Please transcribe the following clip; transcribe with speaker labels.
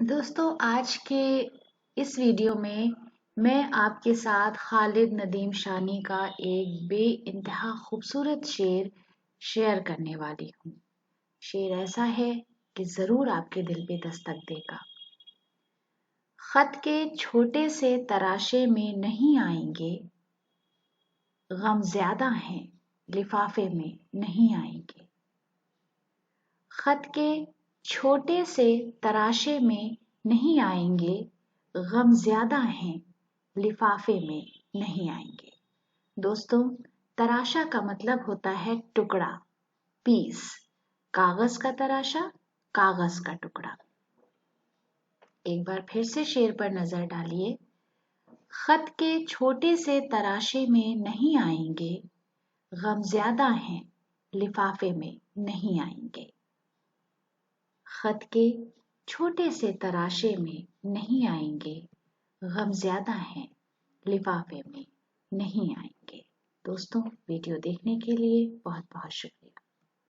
Speaker 1: दोस्तों आज के इस वीडियो में मैं आपके साथ खालिद नदीम शानी का एक बेइंतहा खूबसूरत शेर शेयर करने वाली हूँ। शेर ऐसा है कि ज़रूर आपके दिल पे दस्तक देगा। खत के छोटे से तराशे में नहीं आएंगे, गम ज़्यादा हैं लिफाफे में नहीं आएंगे। खत के छोटे से तराशे में नहीं आएंगे, गम ज़्यादा हैं लिफाफे में नहीं आएंगे। दोस्तों, तराशा का मतलब होता है टुकड़ा, पीस। कागज का तराशा, कागज का टुकड़ा। एक बार फिर से शेर पर नजर डालिए। खत के छोटे से तराशे में नहीं आएंगे, गम ज़्यादा हैं लिफाफे में नहीं आएंगे। खत के छोटे से तराशे में नहीं आएंगे, गम ज़्यादा हैं लिफाफे में नहीं आएंगे। दोस्तों, वीडियो देखने के लिए बहुत बहुत शुक्रिया।